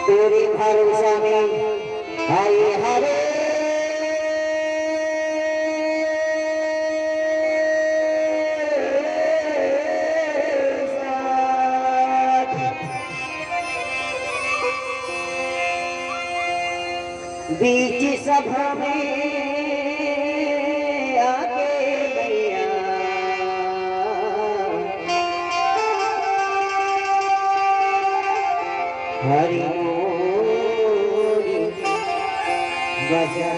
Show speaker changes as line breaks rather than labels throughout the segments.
तेरे भरोसा में हरे हरे बीच सभा में आके मैया हरि हरि बचा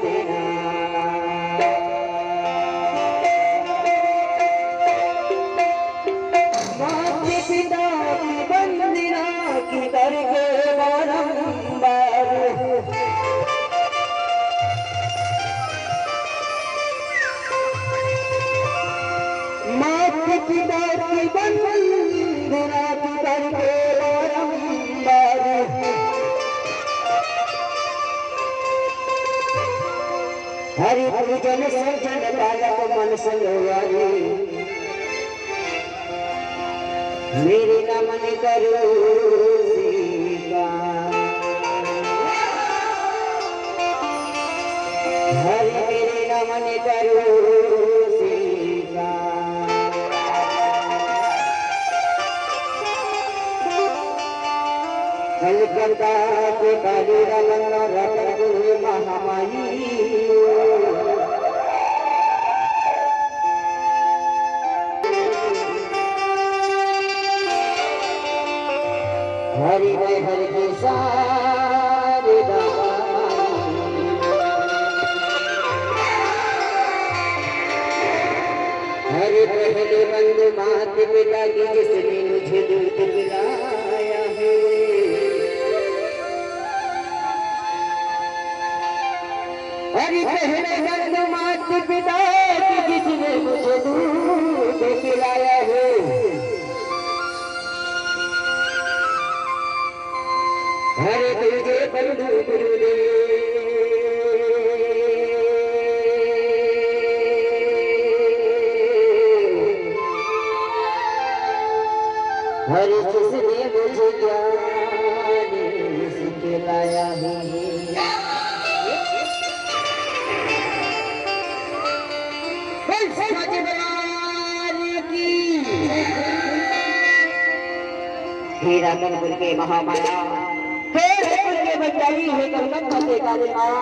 देना। माता पिता की वंदना की करके बारंबार माता पिता की वंदना की करके बारंबार हरि पूजन सज्जन बालक मन संगवारी मेरे नमन करो हरि मेरे नमन करो कलकत्ता के काली रंग रतन महामाई हरि में हरि के सारे हरि पहले बंद मात पिता की जिसने मुझे दूध पिलाया है हरि पहले बंद मात पिता की जिसने मुझे दूध पिलाया है हरे तुझे बंधु गुरुदेव हरे जिसने मुझे ज्ञान सिखलाया है हीरा कनपुर के महामाया बचाई है कलकत्ता के काली माँ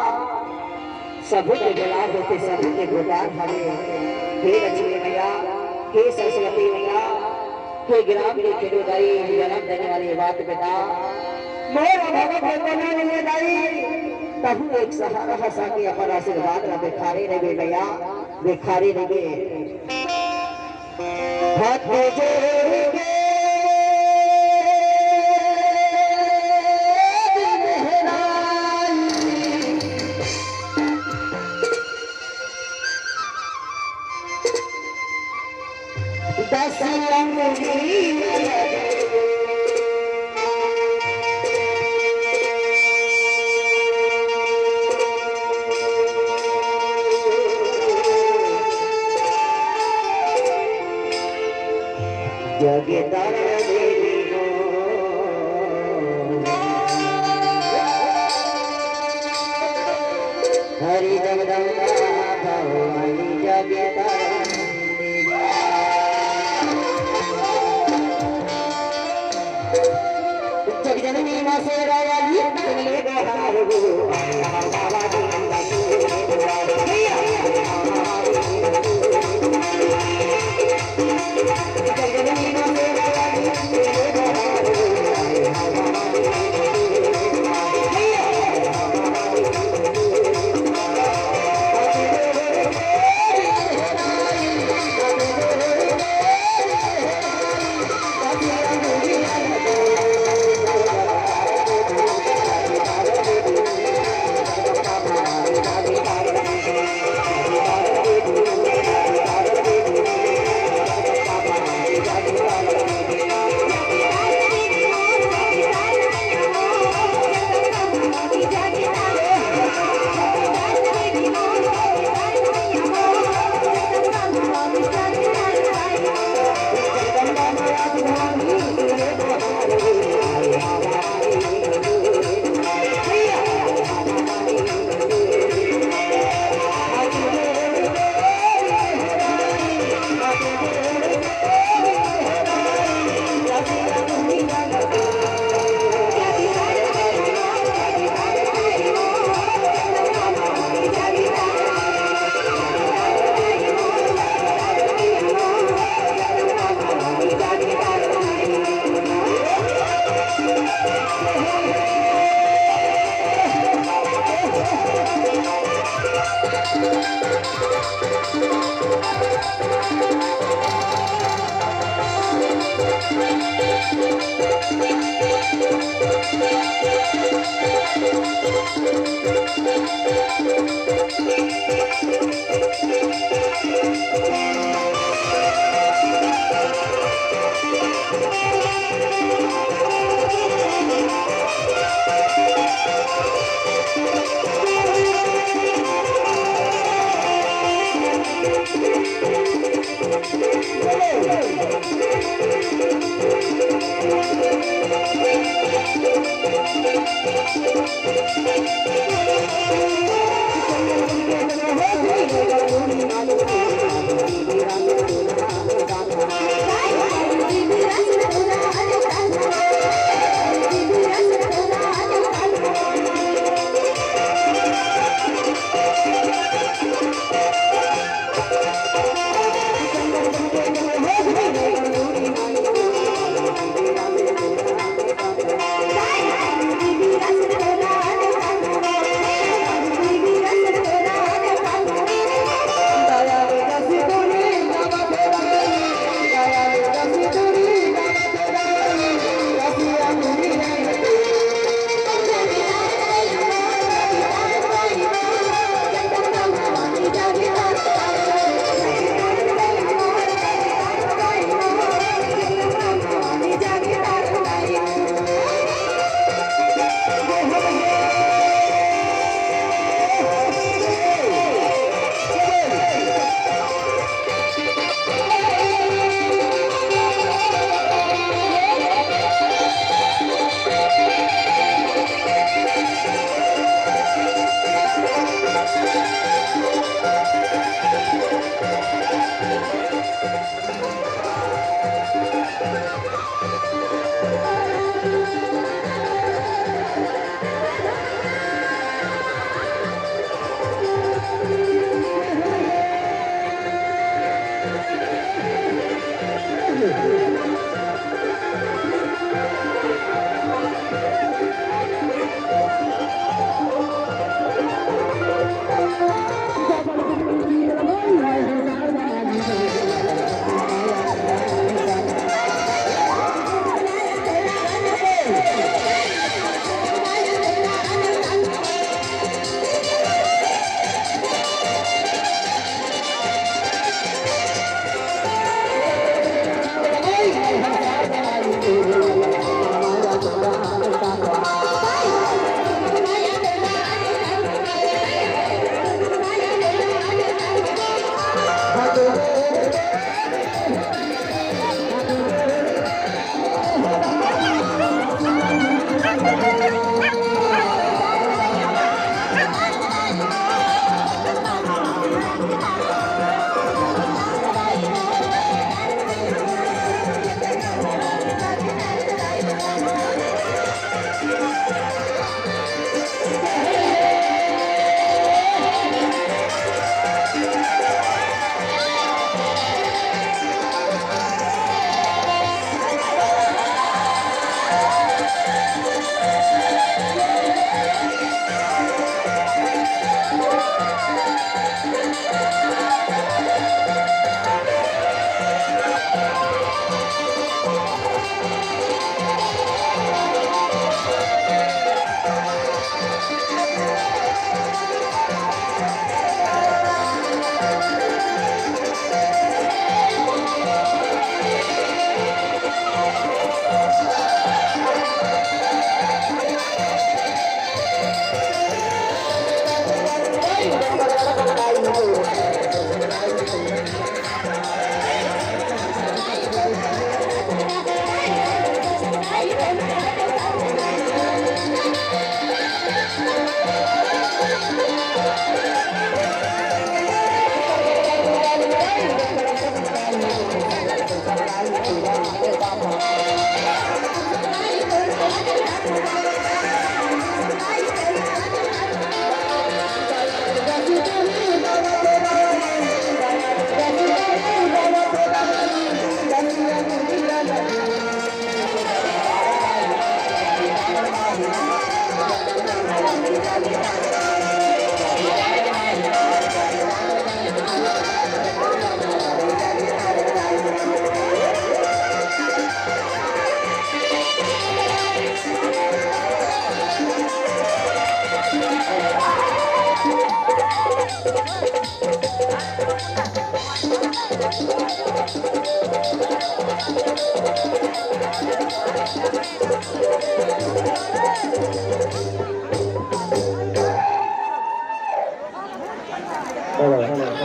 सभी के जलाल होते सभी के गोदान हरे हे लक्ष्मी मैया हे सरस्वती मैया हे ग्राम के खिलौदाई जन्म देने वाली बात पिता मोर भगत बनाने दाई तब एक सहारा हंसा के अपना आशीर्वाद न बिखारे रहे मैया बिखारे रहे हाथ जोड़े हरि जगदम्बा भवानी जगदम्बा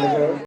Hello.